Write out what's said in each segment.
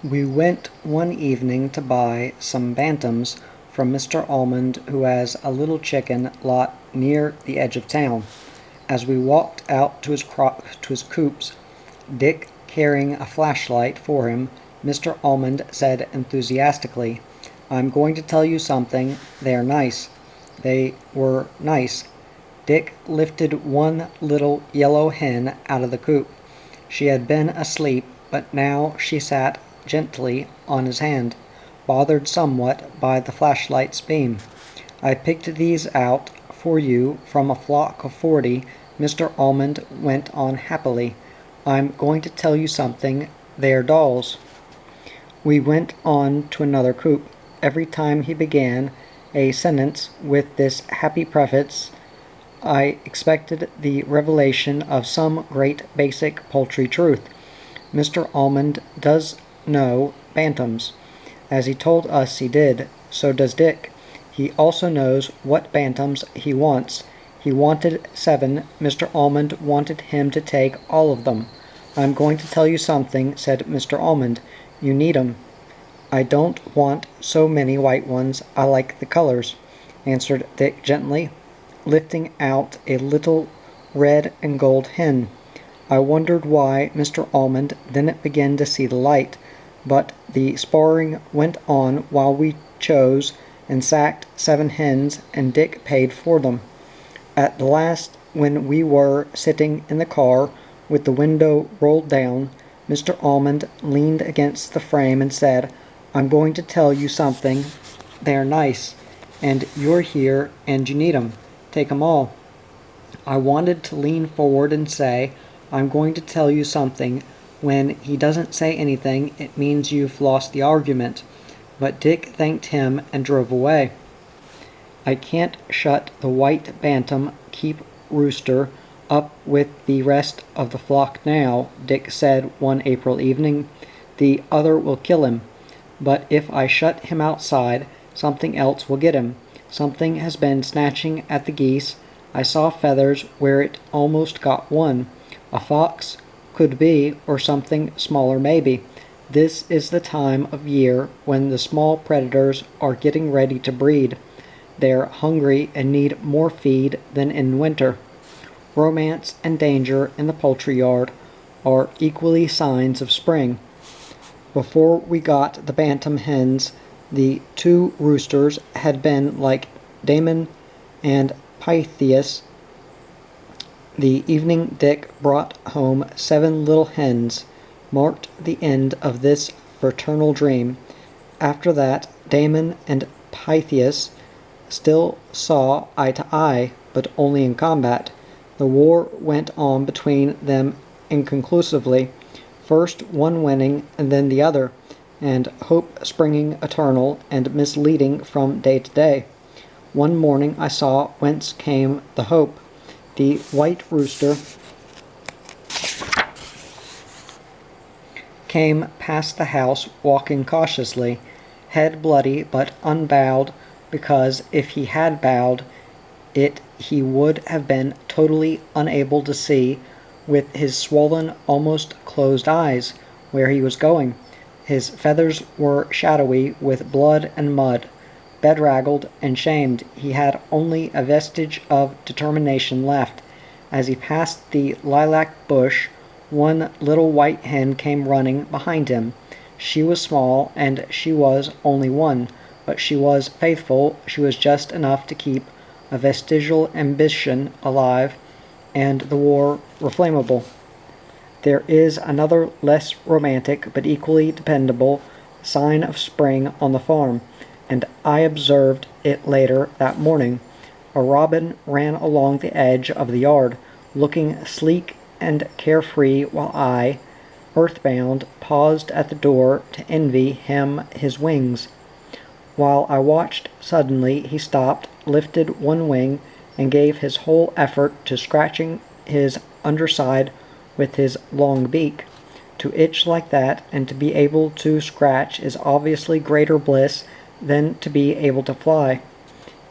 We went one evening to buy some bantams from Mr. Almond, who has a little chicken lot near the edge of town. As we walked out to his coops, Dick carrying a flashlight for him, Mr. Almond said enthusiastically, "I'm going to tell you something. They're nice." They were nice. Dick lifted one little yellow hen out of the coop. She had been asleep, but now she sat gently on his hand, bothered somewhat by the flashlight's beam. "I picked these out for you from a flock of 40, Mr. Almond went on happily. "I'm going to tell you something. They're dolls." We went on to another coop. Every time he began a sentence with this happy preface, I expected the revelation of some great basic poultry truth. Mr. Almond does know bantams. As he told us he did, so does Dick. He also knows what bantams he wants. He wanted 7. Mr. Almond wanted him to take all of them. "I'm going to tell you something," said Mr. Almond. "You need 'em." "I don't want so many white ones. I like the colors," answered Dick gently, lifting out a little red and gold hen. I wondered why Mr. Almond didn't begin to see the light, but the sparring went on while we chose and sacked 7 hens, and Dick paid for them. At the last, when we were sitting in the car with the window rolled down, Mr. Almond leaned against the frame and said, "I'm going to tell you something. They're nice, and you're here and you need 'em. Take 'em all." I wanted to lean forward and say, "I'm going to tell you something." When he doesn't say anything, it means you've lost the argument. But Dick thanked him and drove away. "I can't shut the white bantam keep rooster up with the rest of the flock now," Dick said one April evening. "The other will kill him. But if I shut him outside, something else will get him. Something has been snatching at the geese. I saw feathers where it almost got one. A fox could be, or something smaller maybe. This is the time of year when the small predators are getting ready to breed. They're hungry and need more feed than in winter. Romance and danger in the poultry yard are equally signs of spring." Before we got the bantam hens, the 2 roosters had been like Damon and Pythias. The evening Dick brought home 7 little hens, marked the end of this fraternal dream. After that, Damon and Pythias still saw eye to eye, but only in combat. The war went on between them inconclusively, first one winning and then the other, and hope springing eternal and misleading from day to day. One morning I saw whence came the hope. The white rooster came past the house walking cautiously, head bloody but unbowed, because if he had bowed it he would have been totally unable to see, with his swollen, almost closed eyes, where he was going. His feathers were shadowy with blood and mud. Bedraggled and shamed, he had only a vestige of determination left. As he passed the lilac bush, one little white hen came running behind him. She was small, and she was only one, but she was faithful. She was just enough to keep a vestigial ambition alive, and the war reflammable. There is another less romantic but equally dependable sign of spring on the farm, and I observed it later that morning. A robin ran along the edge of the yard, looking sleek and carefree, while I, earthbound, paused at the door to envy him his wings. While I watched, suddenly he stopped, lifted one wing, and gave his whole effort to scratching his underside with his long beak. To itch like that and to be able to scratch is obviously greater bliss than to be able to fly.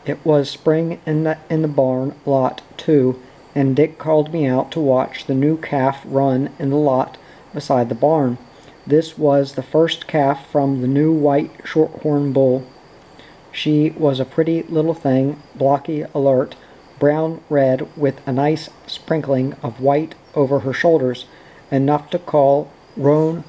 It was spring in the barn lot, too, and Dick called me out to watch the new calf run in the lot beside the barn. This was the first calf from the new white shorthorn bull. She was a pretty little thing, blocky, alert, brown-red, with a nice sprinkling of white over her shoulders, enough to call roan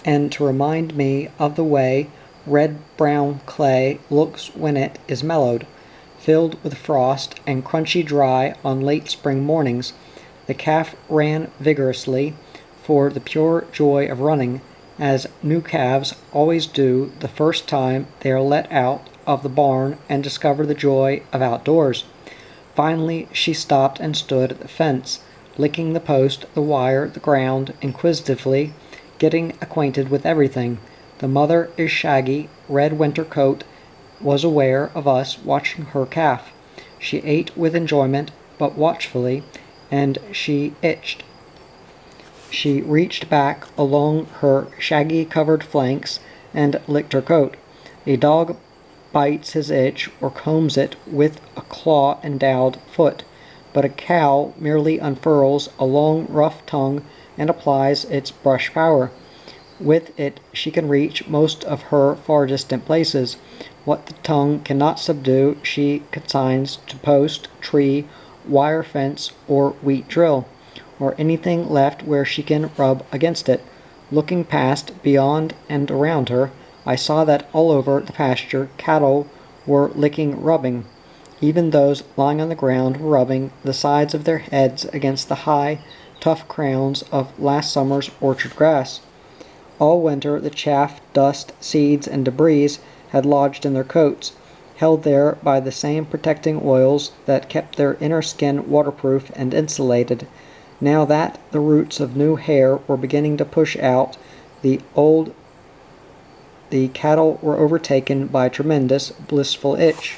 and to remind me of the way red-brown clay looks when it is mellowed, filled with frost, and crunchy dry on late spring mornings. The calf ran vigorously, for the pure joy of running, as new calves always do the first time they are let out of the barn and discover the joy of outdoors. Finally she stopped and stood at the fence, licking the post, the wire, the ground, inquisitively, getting acquainted with everything. The mother is shaggy, red winter coat, was aware of us watching her calf. She ate with enjoyment, but watchfully, and she itched. She reached back along her shaggy-covered flanks and licked her coat. A dog bites his itch or combs it with a claw-endowed foot, but a cow merely unfurls a long, rough tongue and applies its brush power. With it she can reach most of her far-distant places. What the tongue cannot subdue she consigns to post, tree, wire fence, or wheat drill, or anything left where she can rub against it. Looking past, beyond, and around her, I saw that all over the pasture cattle were licking rubbing. Even those lying on the ground were rubbing the sides of their heads against the high, tough crowns of last summer's orchard grass. All winter the chaff, dust, seeds, and debris had lodged in their coats, held there by the same protecting oils that kept their inner skin waterproof and insulated. Now that the roots of new hair were beginning to push out, the cattle were overtaken by a tremendous, blissful itch,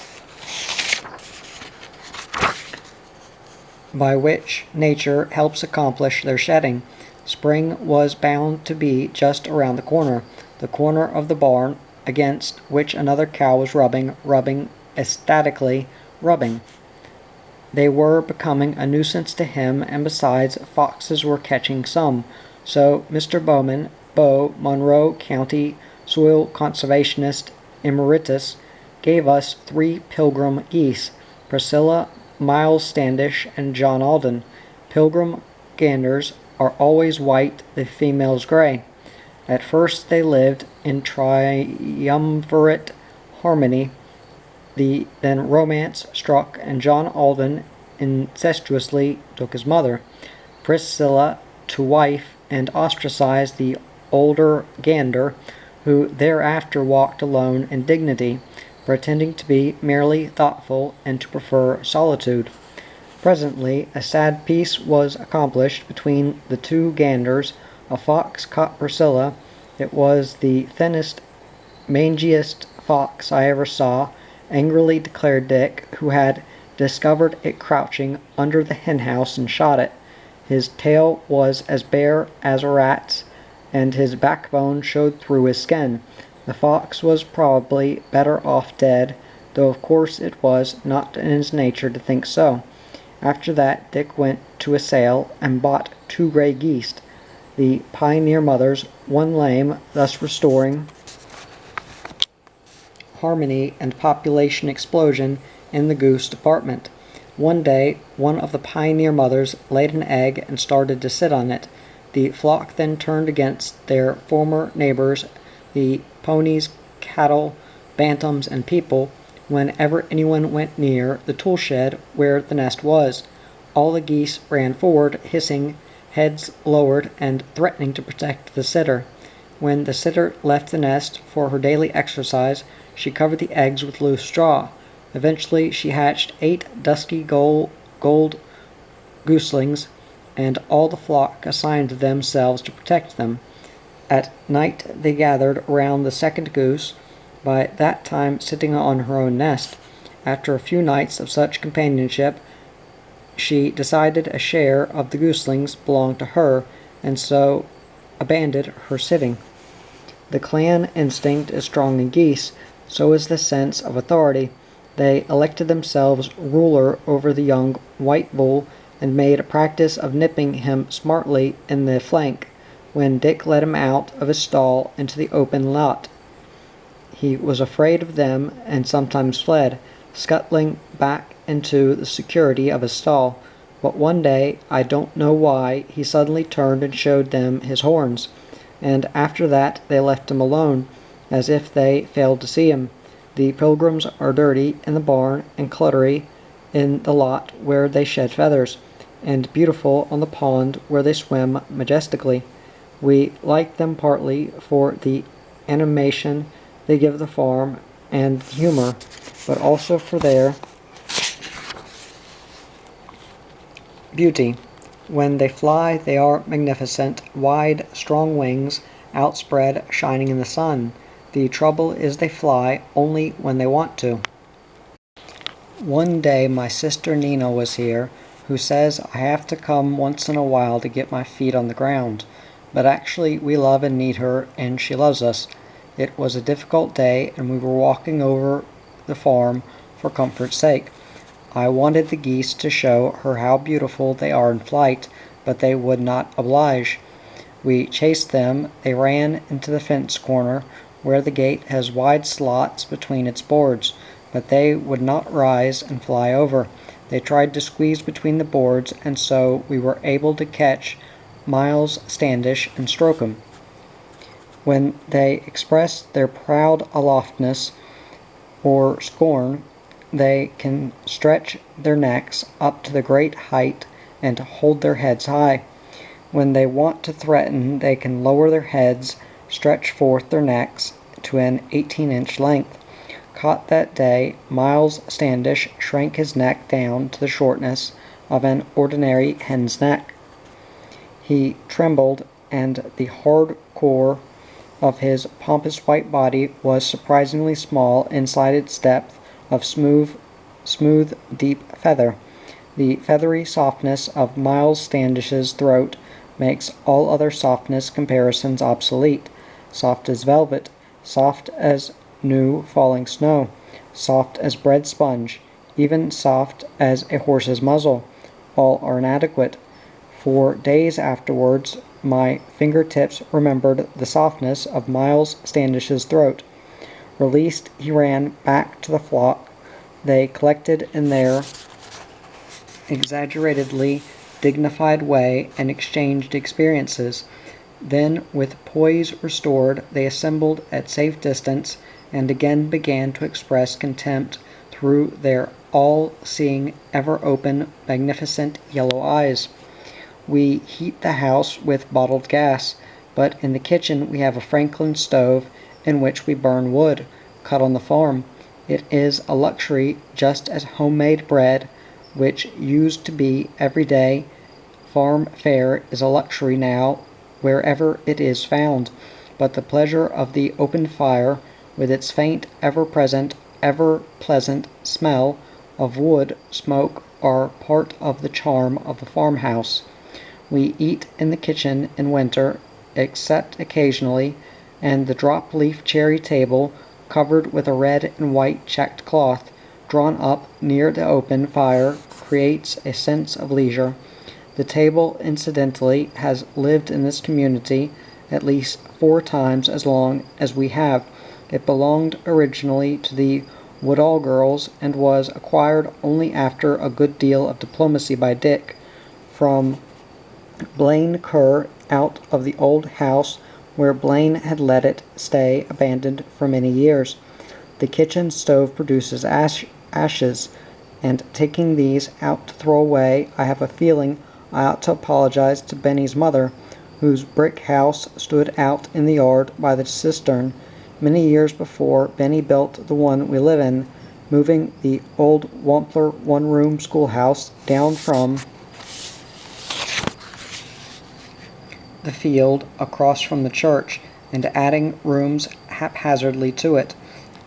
by which nature helps accomplish their shedding. Spring was bound to be just around the corner of the barn, against which another cow was rubbing, ecstatically rubbing. They were becoming a nuisance to him, and besides, foxes were catching some. So Mr. Bowman, Monroe County Soil Conservationist Emeritus, gave us 3 Pilgrim geese, Priscilla, Miles Standish, and John Alden. Pilgrim ganders are always white, the females gray. At first they lived in triumvirate harmony. Then romance struck, and John Alden incestuously took his mother, Priscilla, to wife, and ostracized the older gander, who thereafter walked alone in dignity, pretending to be merely thoughtful and to prefer solitude. Presently a sad peace was accomplished between the 2 ganders. A fox caught Priscilla. It was the thinnest, mangiest fox I ever saw, angrily declared Dick, who had discovered it crouching under the henhouse and shot it. His tail was as bare as a rat's, and his backbone showed through his skin. The fox was probably better off dead, though of course it was not in his nature to think so. After that Dick went to a sale and bought 2 gray geese, the pioneer mothers, 1 lame, thus restoring harmony and population explosion in the goose department. One day one of the pioneer mothers laid an egg and started to sit on it. The flock then turned against their former neighbors, the ponies, cattle, bantams, and people, whenever anyone went near the tool shed where the nest was. All the geese ran forward, hissing, heads lowered, and threatening to protect the sitter. When the sitter left the nest for her daily exercise, she covered the eggs with loose straw. Eventually she hatched 8 dusky gold gooselings, and all the flock assigned themselves to protect them. At night they gathered around the second goose, by that time sitting on her own nest. After a few nights of such companionship, she decided a share of the gooselings belonged to her, and so abandoned her sitting. The clan instinct is strong in geese, so is the sense of authority. They elected themselves ruler over the young white bull, and made a practice of nipping him smartly in the flank. when Dick let him out of his stall into the open lot. He was afraid of them and sometimes fled, scuttling back into the security of his stall. But one day, I don't know why, he suddenly turned and showed them his horns, and after that they left him alone, as if they failed to see him. The pilgrims are dirty in the barn and cluttery in the lot where they shed feathers, and beautiful on the pond where they swim majestically. We like them partly for the animation they give the farm and the humor, but also for their beauty. When they fly, they are magnificent, wide, strong wings, outspread, shining in the sun. The trouble is they fly only when they want to. One day my sister Nina was here, who says I have to come once in a while to get my feet on the ground. But actually we love and need her, and she loves us. It was a difficult day, and we were walking over the farm for comfort's sake. I wanted the geese to show her how beautiful they are in flight, but they would not oblige. We chased them. They ran into the fence corner, where the gate has wide slots between its boards, but they would not rise and fly over. They tried to squeeze between the boards, and so we were able to catch Miles Standish and stroke him. When they express their proud aloftness or scorn, they can stretch their necks up to the great height and hold their heads high. When they want to threaten, they can lower their heads, stretch forth their necks to an 18-inch length. Caught that day, Miles Standish shrank his neck down to the shortness of an ordinary hen's neck. He trembled, and the hard core of his pompous white body was surprisingly small inside its depth of smooth, deep feather. The feathery softness of Miles Standish's throat makes all other softness comparisons obsolete. Soft as velvet, soft as new falling snow, soft as bread sponge, even soft as a horse's muzzle, all are inadequate. For days afterwards, my fingertips remembered the softness of Miles Standish's throat. Released, he ran back to the flock. They collected in their exaggeratedly dignified way and exchanged experiences. Then, with poise restored, they assembled at safe distance and again began to express contempt through their all-seeing, ever-open, magnificent yellow eyes. We heat the house with bottled gas, but in the kitchen we have a Franklin stove in which we burn wood, cut on the farm. It is a luxury, just as homemade bread, which used to be everyday farm fare, is a luxury now wherever it is found. But the pleasure of the open fire, with its faint, ever-present, ever-pleasant smell of wood smoke, are part of the charm of the farmhouse. We eat in the kitchen in winter, except occasionally, and the drop-leaf cherry table, covered with a red and white checked cloth, drawn up near the open fire, creates a sense of leisure. The table, incidentally, has lived in this community at least 4 times as long as we have. It belonged originally to the Woodall girls and was acquired only after a good deal of diplomacy by Dick, from Blaine Kerr, out of the old house where Blaine had let it stay abandoned for many years. The kitchen stove produces ashes, and taking these out to throw away, I have a feeling I ought to apologize to Benny's mother, whose brick house stood out in the yard by the cistern many years before Benny built the one we live in, moving the old Wampler one-room schoolhouse down from the field across from the church and adding rooms haphazardly to it.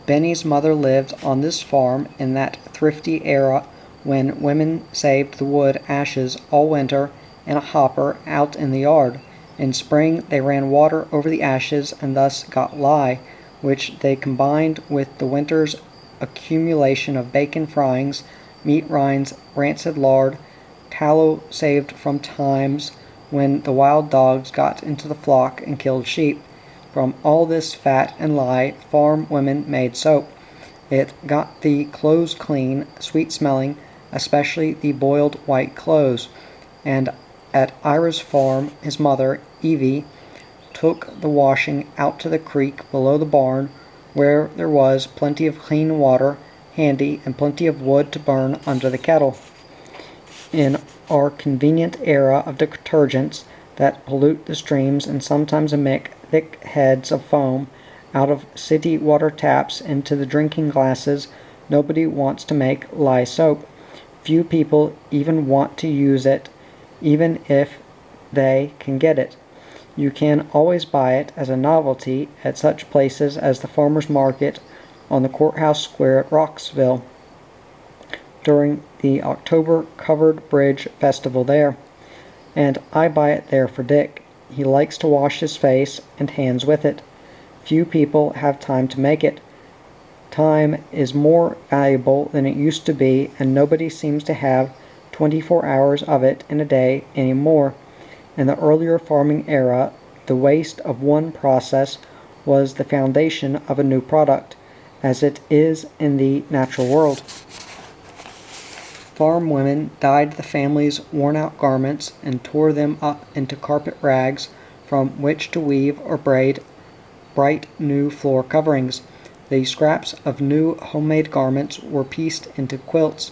Benny's mother lived on this farm in that thrifty era when women saved the wood ashes all winter in a hopper out in the yard. In spring they ran water over the ashes and thus got lye, which they combined with the winter's accumulation of bacon fryings, meat rinds, rancid lard, tallow saved from times when the wild dogs got into the flock and killed sheep. From all this fat and lye, farm women made soap. It got the clothes clean, sweet-smelling, especially the boiled white clothes. And at Ira's farm, his mother, Evie, took the washing out to the creek below the barn, where there was plenty of clean water handy and plenty of wood to burn under the kettle. In our convenient era of detergents that pollute the streams and sometimes emit thick heads of foam out of city water taps into the drinking glasses, nobody wants to make lye soap. Few people even want to use it, even if they can get it. You can always buy it as a novelty at such places as the farmers market on the courthouse square at Roxville during the October Covered Bridge Festival there. And I buy it there for Dick. He likes to wash his face and hands with it. Few people have time to make it. Time is more valuable than it used to be, and nobody seems to have 24 hours of it in a day anymore. In the earlier farming era, the waste of one process was the foundation of a new product, as it is in the natural world. Farm women dyed the family's worn-out garments and tore them up into carpet rags from which to weave or braid bright new floor coverings. The scraps of new homemade garments were pieced into quilts.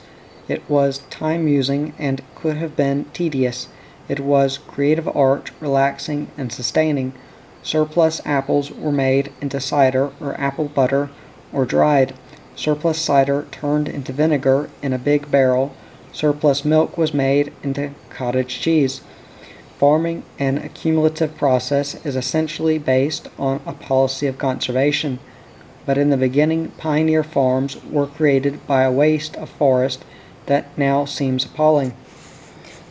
It was time-using and could have been tedious. It was creative art, relaxing and sustaining. Surplus apples were made into cider or apple butter or dried. Surplus cider turned into vinegar in a big barrel. Surplus milk was made into cottage cheese. Farming, an accumulative process, is essentially based on a policy of conservation. But in the beginning, pioneer farms were created by a waste of forest that now seems appalling.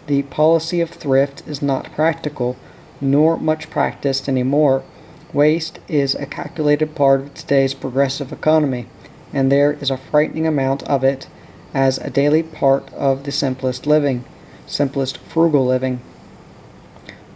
The policy of thrift is not practical, nor much practiced anymore. Waste is a calculated part of today's progressive economy, and there is a frightening amount of it as a daily part of the simplest frugal living.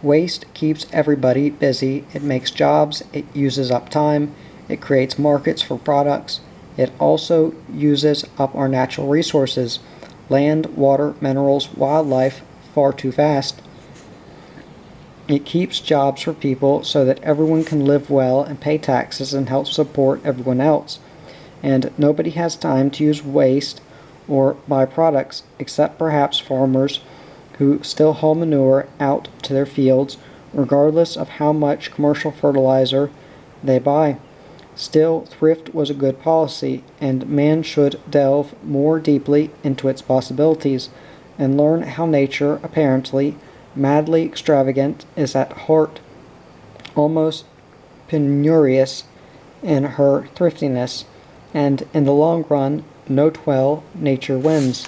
Waste keeps everybody busy, it makes jobs, it uses up time, it creates markets for products, it also uses up our natural resources, land, water, minerals, wildlife, far too fast. It keeps jobs for people so that everyone can live well and pay taxes and help support everyone else. And nobody has time to use waste or buy products, except perhaps farmers who still haul manure out to their fields, regardless of how much commercial fertilizer they buy. Still, thrift was a good policy, and man should delve more deeply into its possibilities and learn how nature, apparently madly extravagant, is at heart almost penurious in her thriftiness, and in the long run, note well, nature wins.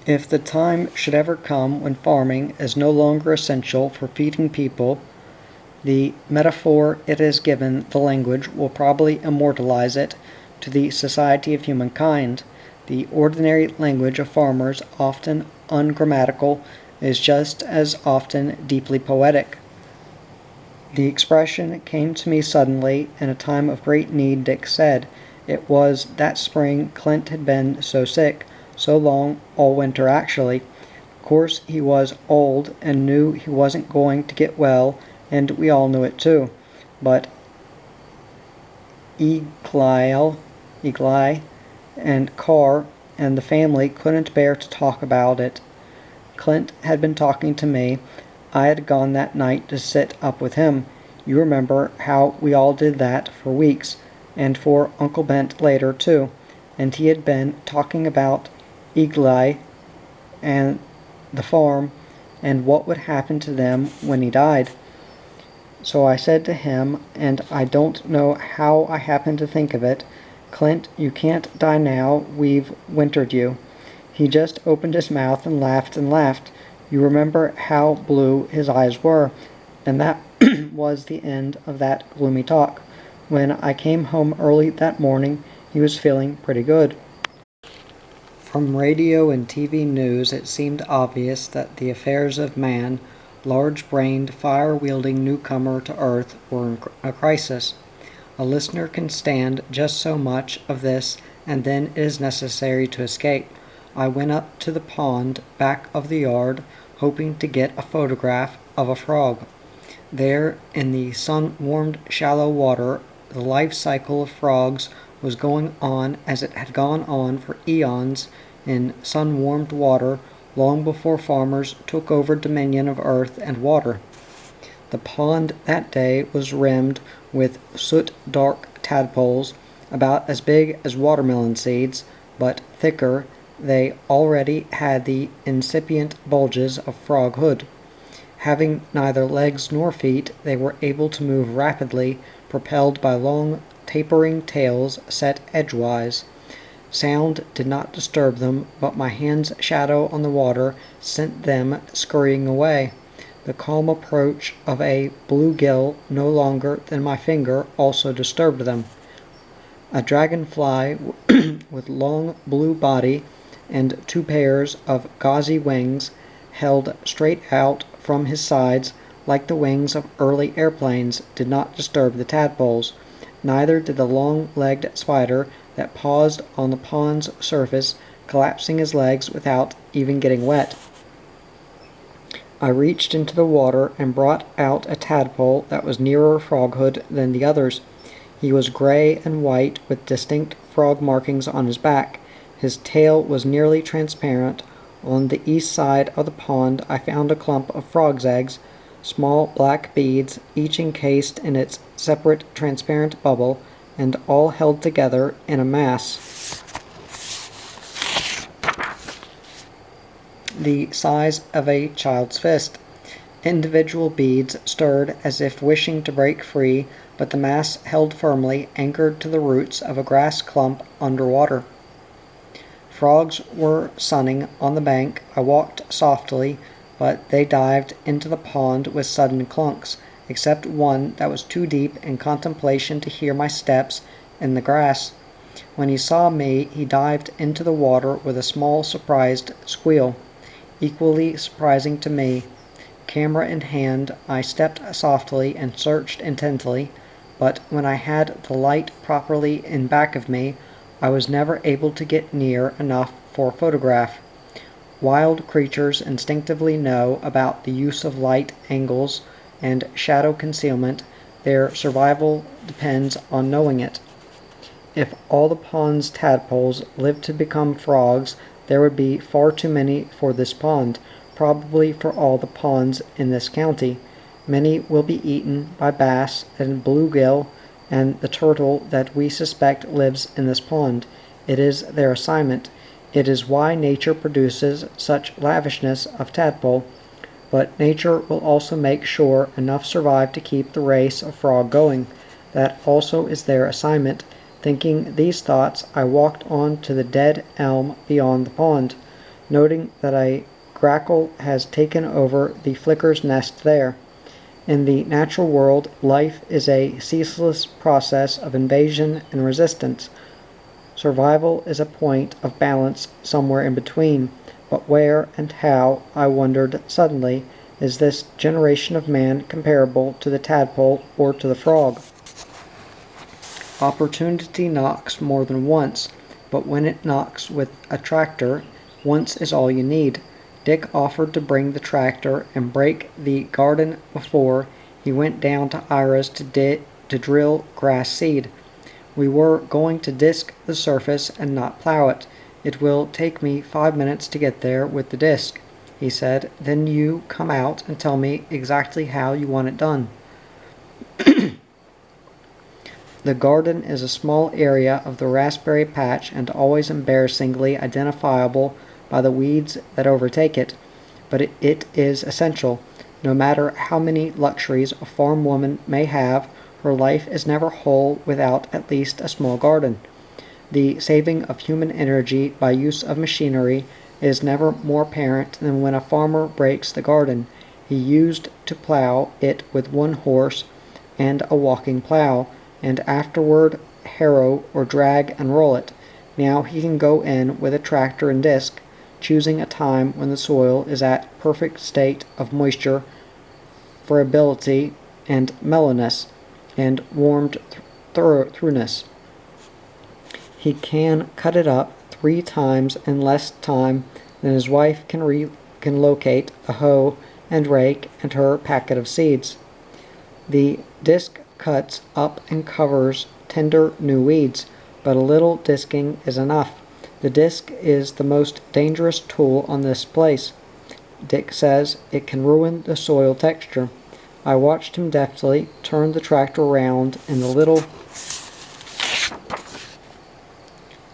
If the time should ever come when farming is no longer essential for feeding people, the metaphor it has given the language will probably immortalize it to the society of humankind. The ordinary language of farmers, often ungrammatical, is just as often deeply poetic. The expression came to me suddenly in a time of great need, Dick said. It was that spring Clint had been so sick, so long, all winter actually. Of course he was old and knew he wasn't going to get well, and we all knew it too. But Egli and Carr and the family couldn't bear to talk about it. Clint had been talking to me. I had gone that night to sit up with him. You remember how we all did that for weeks, and for Uncle Bent later too. And he had been talking about Egli and the farm and what would happen to them when he died. So I said to him, and I don't know how I happened to think of it, Clint, you can't die now, we've wintered you. He just opened his mouth and laughed and laughed. You remember how blue his eyes were, and that was the end of that gloomy talk. When I came home early that morning, he was feeling pretty good. From radio and TV news, it seemed obvious that the affairs of man, large-brained, fire-wielding newcomer to Earth, were in a crisis. A listener can stand just so much of this, and then it is necessary to escape. I went up to the pond back of the yard, hoping to get a photograph of a frog. There, in the sun-warmed shallow water, the life cycle of frogs was going on as it had gone on for eons in sun-warmed water long before farmers took over dominion of earth and water. The pond that day was rimmed with soot-dark tadpoles, about as big as watermelon seeds, but thicker. They already had the incipient bulges of froghood. Having neither legs nor feet, they were able to move rapidly, propelled by long, tapering tails set edgewise. Sound did not disturb them, but my hand's shadow on the water sent them scurrying away. The calm approach of a bluegill no longer than my finger also disturbed them. A dragonfly with long blue body and 2 pairs of gauzy wings held straight out from his sides like the wings of early airplanes did not disturb the tadpoles. Neither did the long-legged spider that paused on the pond's surface, collapsing his legs without even getting wet. I reached into the water and brought out a tadpole that was nearer froghood than the others. He was gray and white with distinct frog markings on his back. His tail was nearly transparent. On the east side of the pond I found a clump of frog's eggs, small black beads, each encased in its separate transparent bubble, and all held together in a mass the size of a child's fist. Individual beads stirred as if wishing to break free, but the mass held firmly, anchored to the roots of a grass clump underwater. Frogs were sunning on the bank. I walked softly, but they dived into the pond with sudden clunks, except one that was too deep in contemplation to hear my steps in the grass. When he saw me, he dived into the water with a small, surprised squeal, equally surprising to me. Camera in hand, I stepped softly and searched intently, but when I had the light properly in back of me, I was never able to get near enough for a photograph. Wild creatures instinctively know about the use of light angles and shadow concealment. Their survival depends on knowing it. If all the pond's tadpoles lived to become frogs, there would be far too many for this pond, probably for all the ponds in this county. Many will be eaten by bass and bluegill and the turtle that we suspect lives in this pond. It is their assignment. It is why nature produces such lavishness of tadpole. But nature will also make sure enough survive to keep the race of frog going. That also is their assignment. Thinking these thoughts, I walked on to the dead elm beyond the pond, noting that a grackle has taken over the flicker's nest there. In the natural world, life is a ceaseless process of invasion and resistance. Survival is a point of balance somewhere in between. But where and how, I wondered suddenly, is this generation of man comparable to the tadpole or to the frog? Opportunity knocks more than once, but when it knocks with a tractor, once is all you need. Dick offered to bring the tractor and break the garden before he went down to Ira's to drill grass seed. We were going to disc the surface and not plow it. It will take me 5 minutes to get there with the disc, he said. Then you come out and tell me exactly how you want it done. The garden is a small area of the raspberry patch and always embarrassingly identifiable by the weeds that overtake it, but it is essential. No matter how many luxuries a farm woman may have, her life is never whole without at least a small garden. The saving of human energy by use of machinery is never more apparent than when a farmer breaks the garden. He used to plow it with 1 horse and a walking plow, and afterward harrow or drag and roll it. Now he can go in with a tractor and disc, choosing a time when the soil is at perfect state of moisture, friability, and mellowness, and warmed thoroughness. He can cut it up 3 times in less time than his wife can locate a hoe and rake and her packet of seeds. The disc cuts up and covers tender new weeds, but a little disking is enough. The disc is the most dangerous tool on this place. Dick says it can ruin the soil texture. I watched him deftly turn the tractor around in the little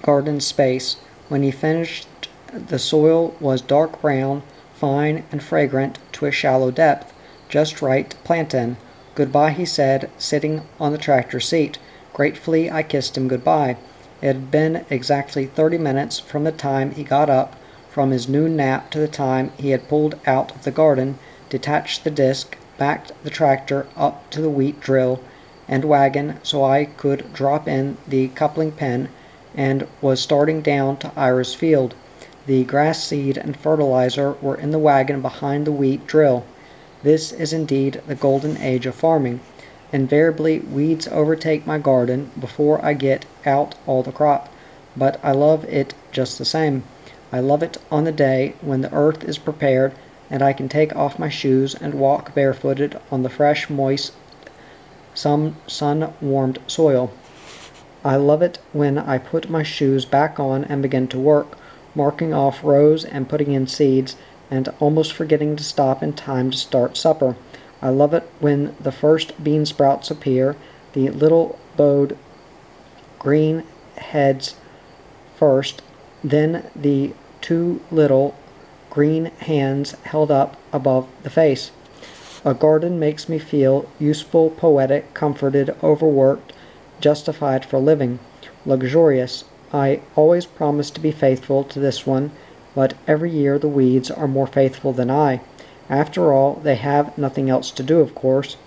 garden space. When he finished, the soil was dark brown, fine and fragrant to a shallow depth, just right to plant in. "Goodbye," he said, sitting on the tractor seat. Gratefully, I kissed him goodbye. It had been exactly 30 minutes from the time he got up from his noon nap to the time he had pulled out of the garden, detached the disc, backed the tractor up to the wheat drill and wagon so I could drop in the coupling pin, and was starting down to Ira's field. The grass seed and fertilizer were in the wagon behind the wheat drill. This is indeed the golden age of farming. Invariably weeds overtake my garden before I get out all the crop, but I love it just the same. I love it on the day when the earth is prepared and I can take off my shoes and walk barefooted on the fresh, moist, sun-warmed soil. I love it when I put my shoes back on and begin to work, marking off rows and putting in seeds, and almost forgetting to stop in time to start supper. I love it when the first bean sprouts appear, the little bowed green heads first, then the 2 little green hands held up above the face. A garden makes me feel useful, poetic, comforted, overworked, justified for living, luxurious. I always promise to be faithful to this one, but every year the weeds are more faithful than I. After all, they have nothing else to do, of course.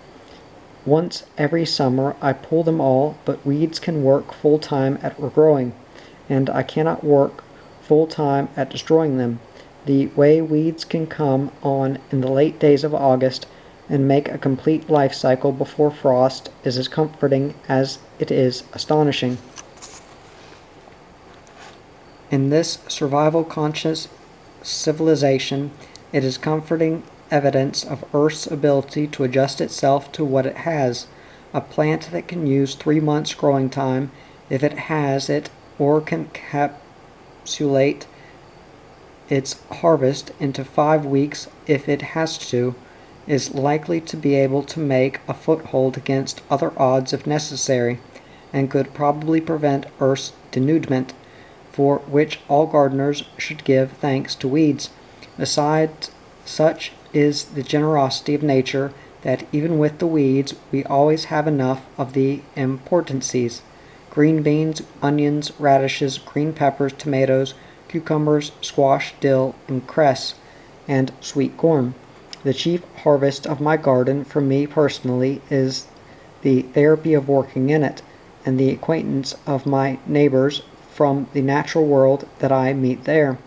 Once every summer I pull them all, but weeds can work full-time at regrowing, and I cannot work full-time at destroying them. The way weeds can come on in the late days of August and make a complete life cycle before frost is as comforting as it is astonishing. In this survival-conscious civilization, it is comforting evidence of Earth's ability to adjust itself to what it has. A plant that can use 3 months growing time, if it has it, or can encapsulate its harvest into 5 weeks if it has to, is likely to be able to make a foothold against other odds if necessary, and could probably prevent Earth's denudement, for which all gardeners should give thanks to weeds. Besides, such is the generosity of nature that even with the weeds we always have enough of the importancies: green beans, onions, radishes, green peppers, tomatoes, cucumbers, squash, dill, and cress, and sweet corn. The chief harvest of my garden for me personally is the therapy of working in it, and the acquaintance of my neighbors from the natural world that I meet there.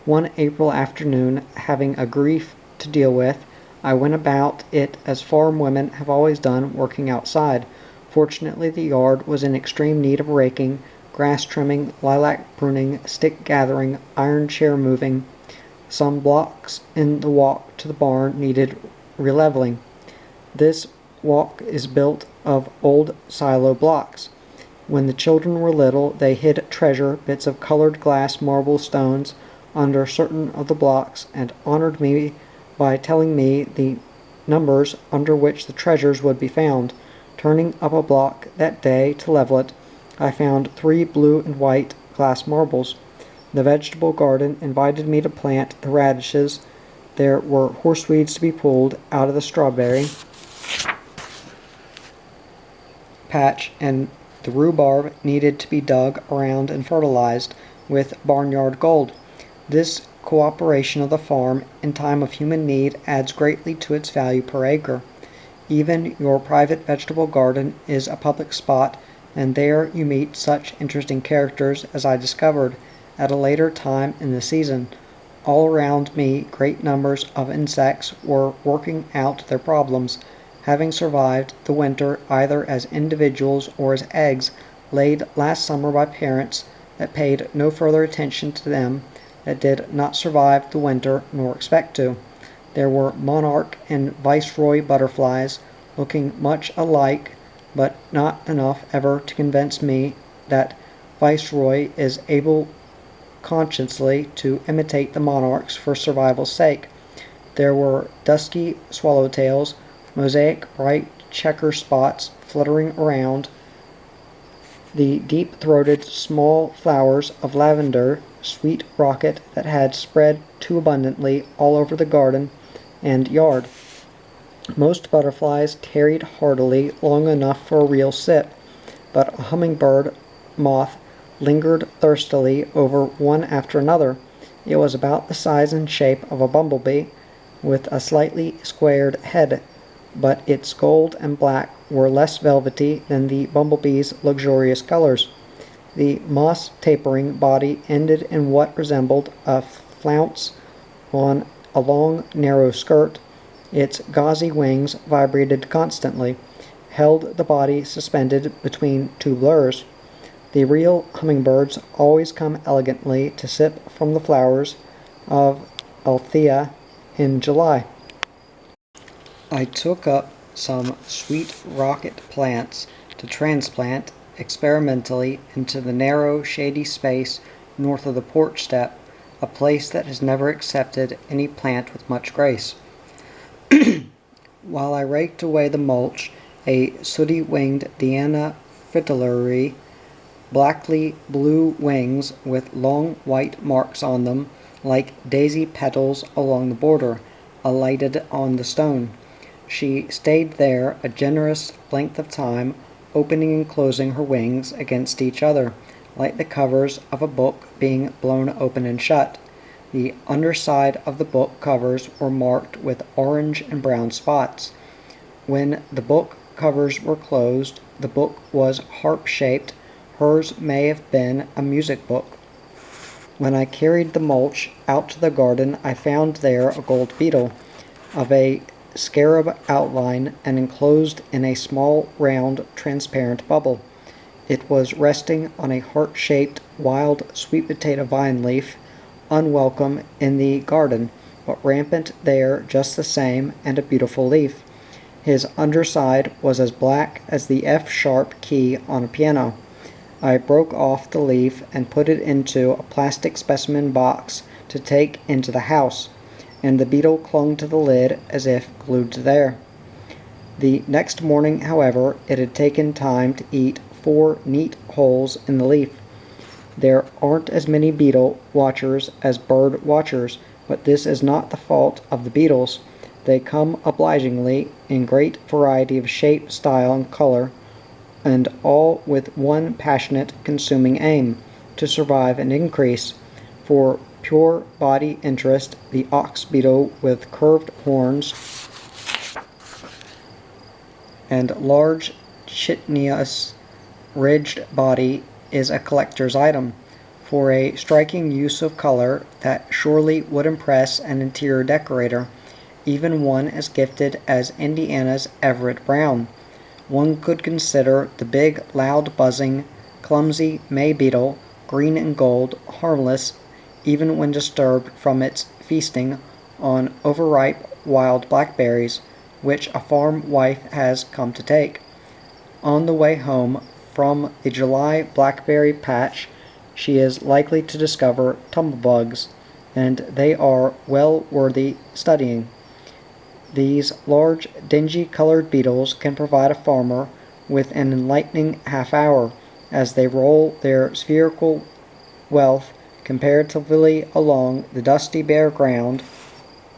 One April afternoon, having a grief to deal with, I went about it as farm women have always done, working outside. Fortunately, the yard was in extreme need of raking, grass trimming, lilac pruning, stick gathering, iron chair moving. Some blocks in the walk to the barn needed releveling. This walk is built of old silo blocks. When the children were little, they hid treasure, bits of colored glass, marble, stones, under certain of the blocks, and honored me by telling me the numbers under which the treasures would be found. Turning up a block that day to level it, I found 3 blue and white glass marbles. The vegetable garden invited me to plant the radishes. There were horseweeds to be pulled out of the strawberry patch, and the rhubarb needed to be dug around and fertilized with barnyard gold. This cooperation of the farm in time of human need adds greatly to its value per acre. Even your private vegetable garden is a public spot and there you meet such interesting characters as I discovered at a later time in the season. All around me great numbers of insects were working out their problems, having survived the winter either as individuals or as eggs laid last summer by parents that paid no further attention to them, that did not survive the winter nor expect to. There were monarch and viceroy butterflies, looking much alike, but not enough ever to convince me that viceroy is able consciously to imitate the monarchs for survival's sake. There were dusky swallowtails, mosaic bright checker spots fluttering around, the deep-throated small flowers of lavender, sweet rocket that had spread too abundantly all over the garden and yard. Most butterflies tarried heartily long enough for a real sip, but a hummingbird moth lingered thirstily over one after another. It was about the size and shape of a bumblebee, with a slightly squared head, but its gold and black were less velvety than the bumblebee's luxurious colors. The moss-tapering body ended in what resembled a flounce on a long, narrow skirt. Its gauzy wings vibrated constantly, held the body suspended between two blurs. The real hummingbirds always come elegantly to sip from the flowers of Althea in July. I took up some sweet rocket plants to transplant experimentally into the narrow, shady space north of the porch step, a place that has never accepted any plant with much grace. While I raked away the mulch, a sooty-winged Diana fritillary, blackly blue wings with long white marks on them, like daisy petals along the border, alighted on the stone. She stayed there a generous length of time, opening and closing her wings against each other, like the covers of a book being blown open and shut. The underside of the book covers were marked with orange and brown spots. When the book covers were closed, the book was harp-shaped. Hers may have been a music book. When I carried the mulch out to the garden, I found there a gold beetle of a scarab outline and enclosed in a small, round, transparent bubble. It was resting on a heart-shaped wild sweet potato vine leaf, unwelcome in the garden, but rampant there just the same, and a beautiful leaf. His underside was as black as the F-sharp key on a piano. I broke off the leaf and put it into a plastic specimen box to take into the house, and the beetle clung to the lid as if glued there. The next morning, however, it had taken time to eat 4 neat holes in the leaf. There aren't as many beetle watchers as bird watchers, but this is not the fault of the beetles. They come obligingly in great variety of shape, style, and color, and all with one passionate, consuming aim, to survive and increase. For pure body interest, the ox beetle with curved horns and large chitinous ridged body is a collector's item. For a striking use of color that surely would impress an interior decorator, even one as gifted as Indiana's Everett Brown. One could consider the big, loud, buzzing, clumsy May beetle, green and gold, harmless, even when disturbed from its feasting on overripe wild blackberries, which a farm wife has come to take. On the way home from the July blackberry patch, she is likely to discover tumblebugs, and they are well worthy studying. These large, dingy-colored beetles can provide a farmer with an enlightening half-hour, as they roll their spherical wealth comparatively along the dusty bare ground.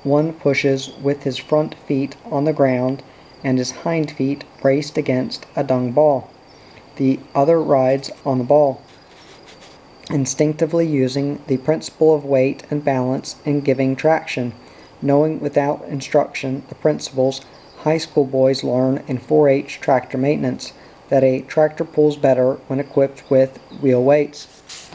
One pushes with his front feet on the ground and his hind feet braced against a dung ball. The other rides on the ball, instinctively using the principle of weight and balance in giving traction, knowing without instruction the principles high school boys learn in 4-H tractor maintenance. that a tractor pulls better when equipped with wheel weights.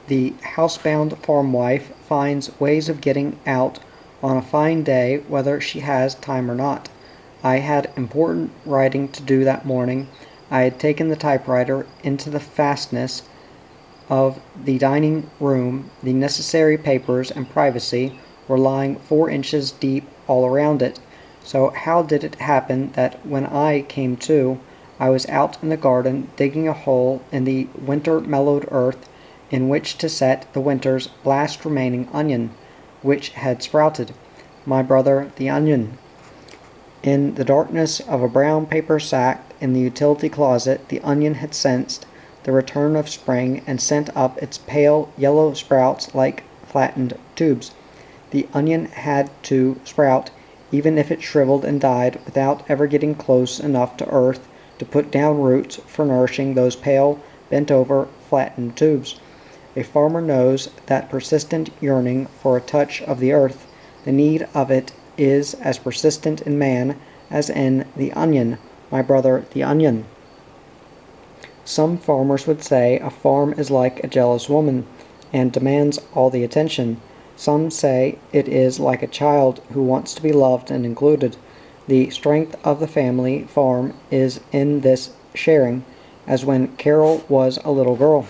The housebound farm wife finds ways of getting out on a fine day whether she has time or not. I had important writing to do that morning. I had taken the typewriter into the fastness of the dining room. The necessary papers and privacy were lying 4 inches deep all around it. So how did it happen that when I came to, I was out in the garden digging a hole in the winter-mellowed earth in which to set the winter's last remaining onion, which had sprouted, my brother the onion. In the darkness of a brown paper sack in the utility closet, the onion had sensed the return of spring and sent up its pale yellow sprouts like flattened tubes. The onion had to sprout, even if it shriveled and died, without ever getting close enough to earth to put down roots for nourishing those pale, bent-over, flattened tubes. A farmer knows that persistent yearning for a touch of the earth. The need of it is as persistent in man as in the onion, my brother the onion. Some farmers would say a farm is like a jealous woman, and demands all the attention. Some say it is like a child who wants to be loved and included. The strength of the family farm is in this sharing, as when Carol was a little girl,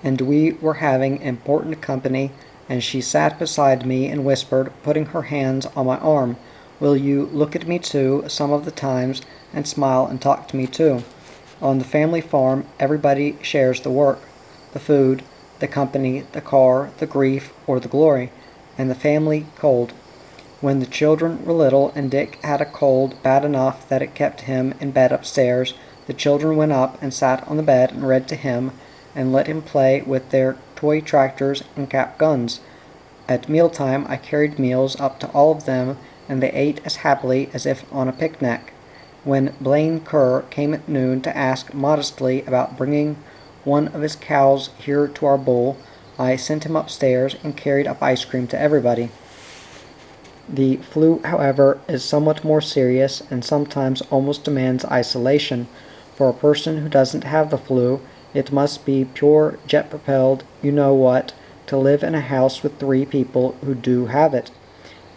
and we were having important company, and she sat beside me and whispered, putting her hands on my arm, "Will you look at me too some of the times and smile and talk to me too?" On the family farm, everybody shares the work, the food, the company, the car, the grief, or the glory, and the family cold. When the children were little and Dick had a cold bad enough that it kept him in bed upstairs, the children went up and sat on the bed and read to him and let him play with their toy tractors and cap guns. At mealtime I carried meals up to all of them, and they ate as happily as if on a picnic. When Blaine Kerr came at noon to ask modestly about bringing one of his cows here to our bowl, I sent him upstairs and carried up ice cream to everybody. The flu, however, is somewhat more serious and sometimes almost demands isolation. For a person who doesn't have the flu, it must be pure jet-propelled you-know-what to live in a house with 3 people who do have it.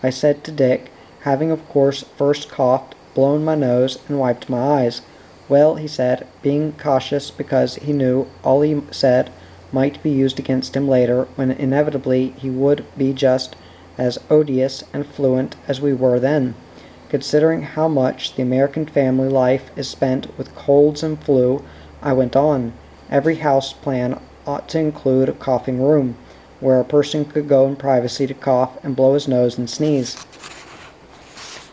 I said to Dick, having of course first coughed, blown my nose, and wiped my eyes, "Well," he said, being cautious because he knew all he said might be used against him later, when inevitably he would be just as odious and fluent as we were then. Considering how much the American family life is spent with colds and flu, I went on, every house plan ought to include a coughing room, where a person could go in privacy to cough and blow his nose and sneeze.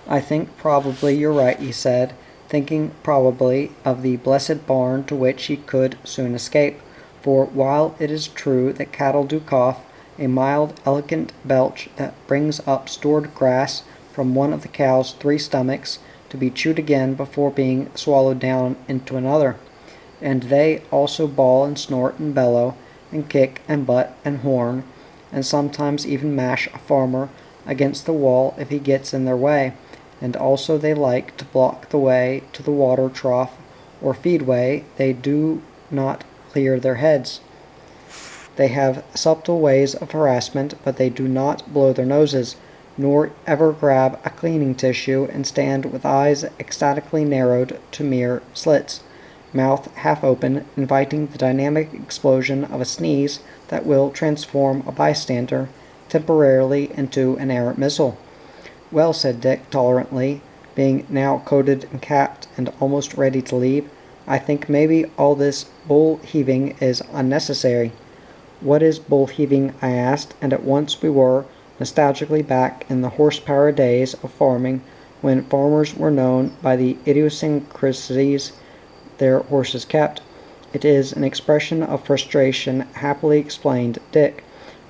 "I think probably you're right," he said, thinking probably of the blessed barn to which he could soon escape, for while it is true that cattle do cough, a mild, elegant belch that brings up stored grass from one of the cow's 3 stomachs to be chewed again before being swallowed down into another. And they also bawl and snort and bellow and kick and butt and horn, and sometimes even mash a farmer against the wall if he gets in their way, and also they like to block the way to the water trough or feedway. They do not clear their heads. They have subtle ways of harassment, but they do not blow their noses, nor ever grab a cleaning tissue and stand with eyes ecstatically narrowed to mere slits, mouth half open, inviting the dynamic explosion of a sneeze that will transform a bystander temporarily into an errant missile. "Well," said Dick tolerantly, being now coated and capped and almost ready to leave, "I think maybe all this bull-heaving is unnecessary." "What is bull-heaving?" I asked, and at once we were nostalgically back in the horsepower days of farming, when farmers were known by the idiosyncrasies their horses kept. "It is an expression of frustration," happily explained Dick.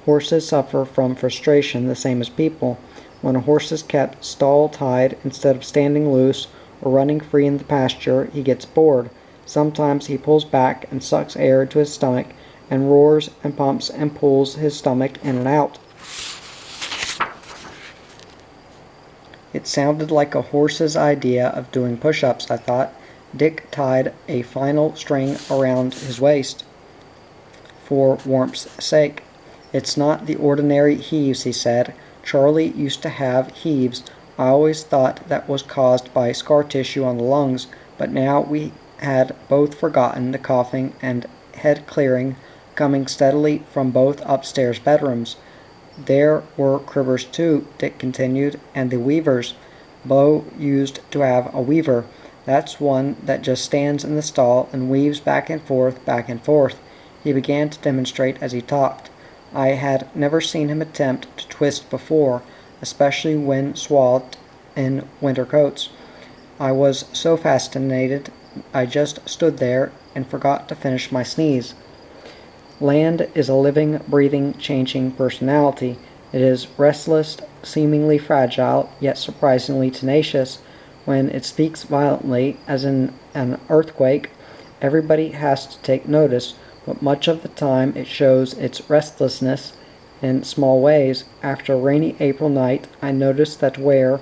"Horses suffer from frustration the same as people. When a horse is kept stall-tied instead of standing loose or running free in the pasture, he gets bored. Sometimes he pulls back and sucks air into his stomach and roars and pumps and pulls his stomach in and out. It sounded like a horse's idea of doing push-ups, I thought. Dick tied a final string around his waist for warmth's sake. "It's not the ordinary heaves," he said. "Charlie used to have heaves. I always thought that was caused by scar tissue on the lungs, but now we had both forgotten the coughing and head clearing coming steadily from both upstairs bedrooms. There were cribbers too," Dick continued, "and the weavers. Bo used to have a weaver. That's one that just stands in the stall and weaves back and forth, back and forth." He began to demonstrate as he talked. I had never seen him attempt to twist before, especially when swathed in winter coats. I was so fascinated I just stood there and forgot to finish my sneeze. Land is a living, breathing, changing personality. It is restless, seemingly fragile, yet surprisingly tenacious. When it speaks violently, as in an earthquake, everybody has to take notice, but much of the time it shows its restlessness in small ways. After a rainy April night, I noticed that where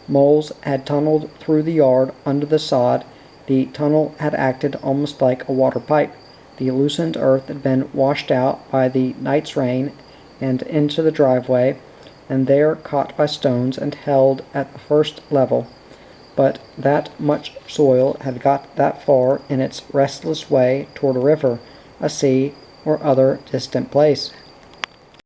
moles had tunneled through the yard under the sod, the tunnel had acted almost like a water pipe. The loosened earth had been washed out by the night's rain and into the driveway, and there caught by stones and held at the first level. But that much soil had got that far in its restless way toward a river, a sea, or other distant place.